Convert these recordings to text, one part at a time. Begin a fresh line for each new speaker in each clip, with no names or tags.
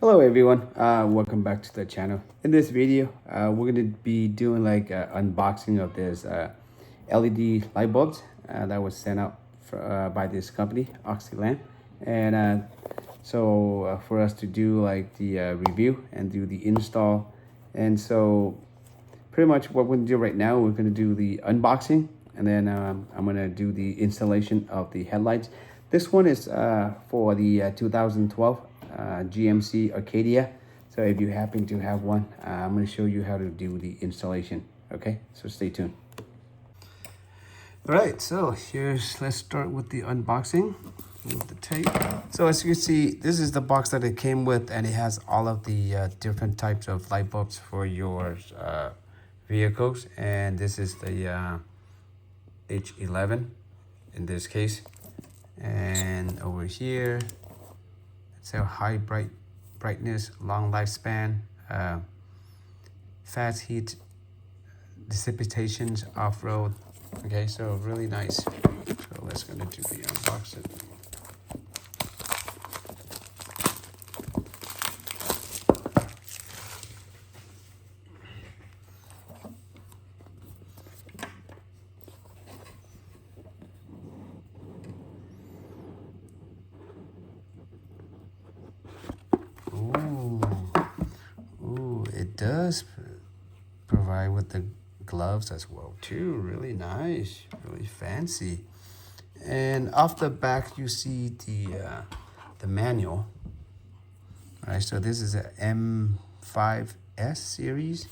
Hello everyone, welcome back to the channel. In this video, we're going to be doing like unboxing of this LED light bulbs that was sent out by this company, Oxilam. And for us to do like the review and do the install. And so pretty much what we're going to do right now, we're going to do the unboxing, and then I'm going to do the installation of the headlights. This one is for the 2012 GMC Acadia. So if you happen to have one, I'm going to show you how to do the installation. Okay, so stay tuned. All right, so let's start with the unboxing with the tape. So as you can see, this is the box that it came with, and it has all of the different types of light bulbs for your vehicles. And this is the H11 in this case. And over here, it's a high brightness, long lifespan, fast heat dissipations off-road. Okay, so really nice. So let's gonna do the unboxing. Ooh, it does provide with the gloves as well too. Really nice, really fancy. And off the back you see the manual. All right, so this is a M5S series.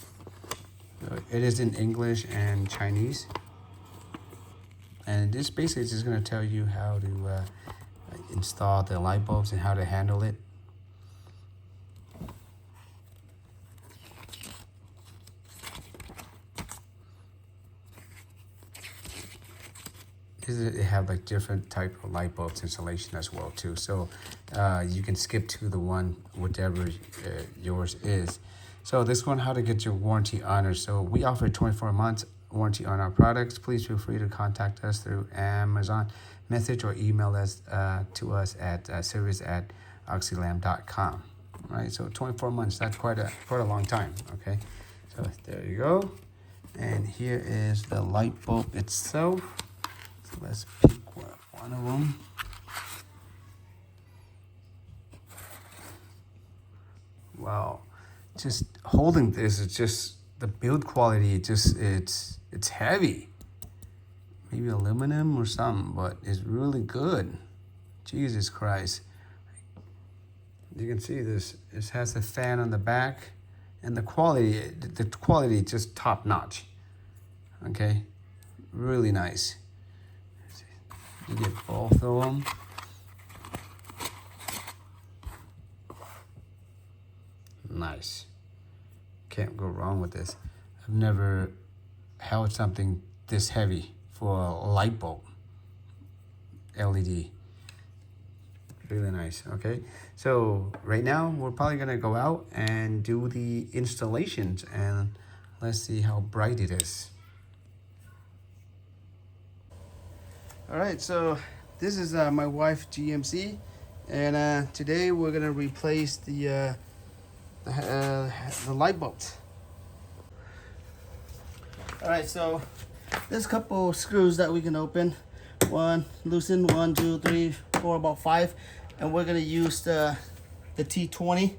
So it is in English and Chinese. And this basically is just going to tell you how to install the light bulbs and how to handle it. They have like different type of light bulbs installation as well too. So you can skip to the one, whatever yours is. So this one, how to get your warranty honored. So we offer 24 months warranty on our products. Please feel free to contact us through Amazon message or email us to us at service@oxilam.com. Right, so 24 months, that's quite a long time. Okay, so there you go. And here is the light bulb itself. So let's pick one of them. Wow, just holding this, it's just the build quality, it's heavy. Maybe aluminum or something, but it's really good. Jesus Christ. You can see this, it has a fan on the back, and the quality is just top notch. Okay, really nice. You get both of them. Nice. Can't go wrong with this. I've never held something this heavy for a light bulb. LED. Really nice. Okay, so right now we're probably gonna go out and do the installations, and let's see how bright it is. All right, so this is my wife GMC, and today we're gonna replace the light bulbs. All right, so there's a couple screws that we can open. One, loosen, 1, 2, 3, 4, about 5, and we're gonna use the T20.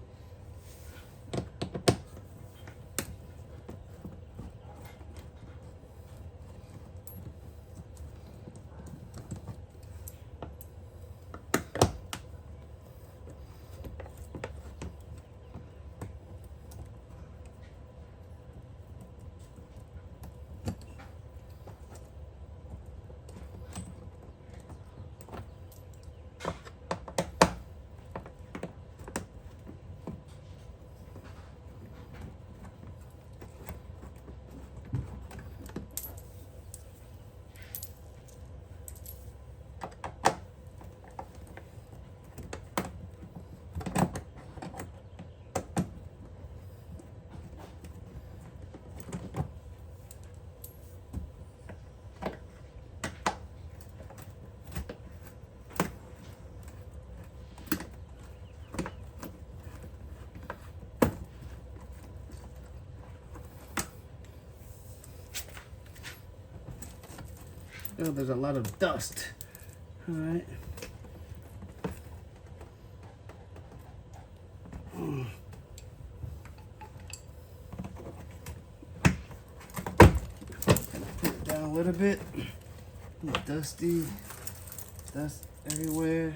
Oh, there's a lot of dust. All right. Put it down a little bit. It's dusty. Dust everywhere.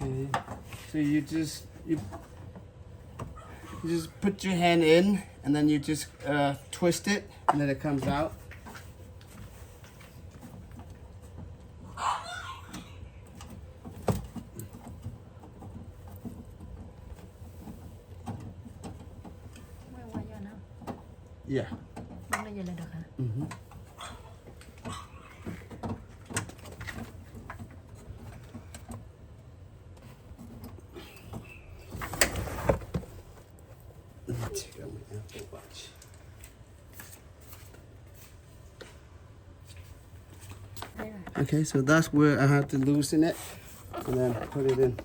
Okay, so you just put your hand in, and then you just twist it, and then it comes out. Yeah. Mm-hmm. Check out my Apple Watch. Okay, so that's where I have to loosen it and then put it in.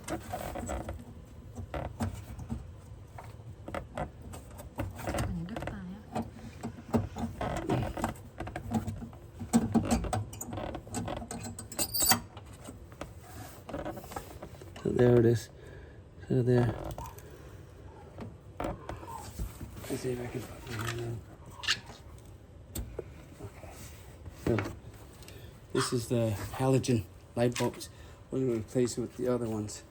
So there it is. So there. Let's see if I can put my hand in. Okay. So this is the halogen light bulbs. We're going to replace it with the other ones.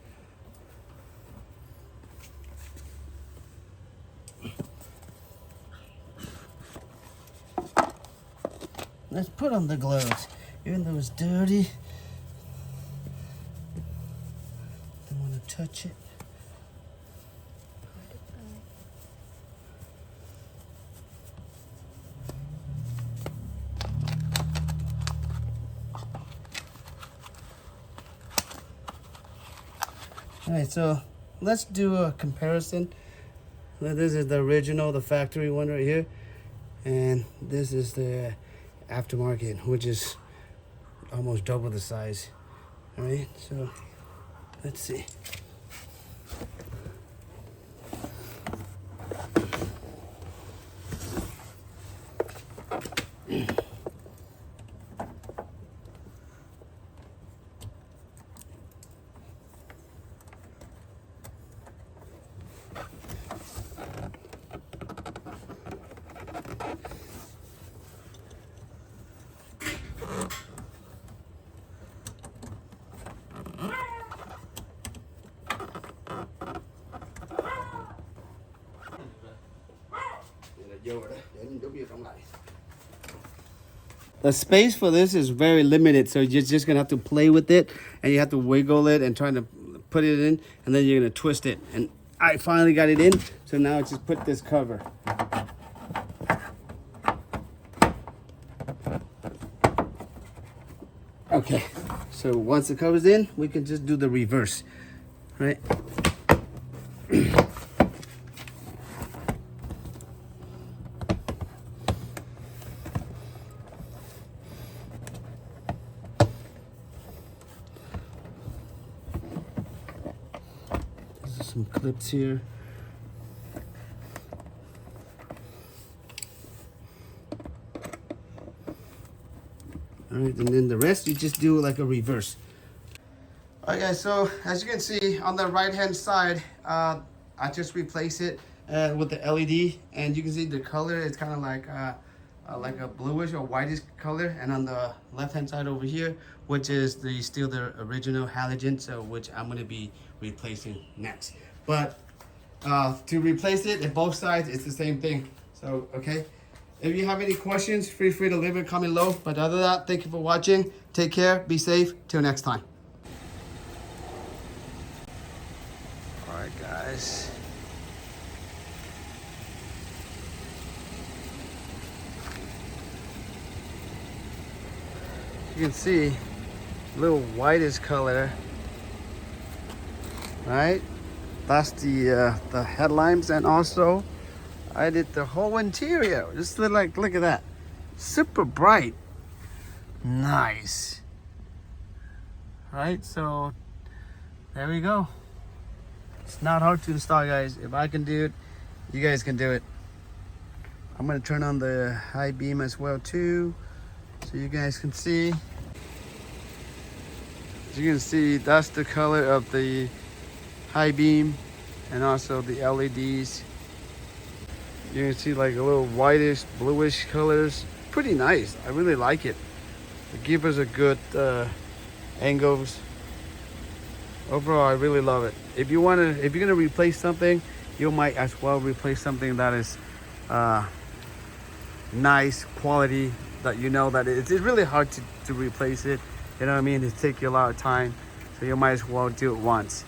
Let's put on the gloves. Even though it's dirty, I want to touch it. All right, so let's do a comparison. This is the original, the factory one right here, and this is the aftermarket, which is almost double the size. All right, so let's see. The space for this is very limited, so you're just gonna have to play with it, and you have to wiggle it and try to put it in, and then you're gonna twist it. And I finally got it in, so now I just put this cover. Okay, so once the cover's in, we can just do the reverse, right? Some clips here. All right, and then the rest you just do like a reverse. All right, guys, so as you can see on the right hand side, I just replace it with the LED, and you can see the color is kind of like a bluish or whitish color. And on the left hand side over here, which is still the original halogen, so which I'm going to be replacing next. But to replace it at both sides, it's the same thing. So okay, if you have any questions, feel free to leave a comment below. But other than that, thank you for watching. Take care, be safe, till next time. All right, guys. You can see a little whitish color, right? That's the headlamps, and also I did the whole interior. Just look at that. Super bright. Nice. Right, so there we go. It's not hard to install, guys. If I can do it, you guys can do it. I'm gonna turn on the high beam as well too, so you guys can see. As you can see, that's the color of the high beam and also the LEDs. You can see like a little whitish, bluish colors. Pretty nice. I really like it. It gives us a good angles. Overall, I really love it. If you're gonna replace something, you might as well replace something that is nice quality, that you know that it's really hard to replace it. You know what I mean? It takes you a lot of time, so you might as well do it once.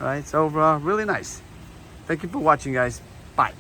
All right, so overall, really nice. Thank you for watching, guys. Bye.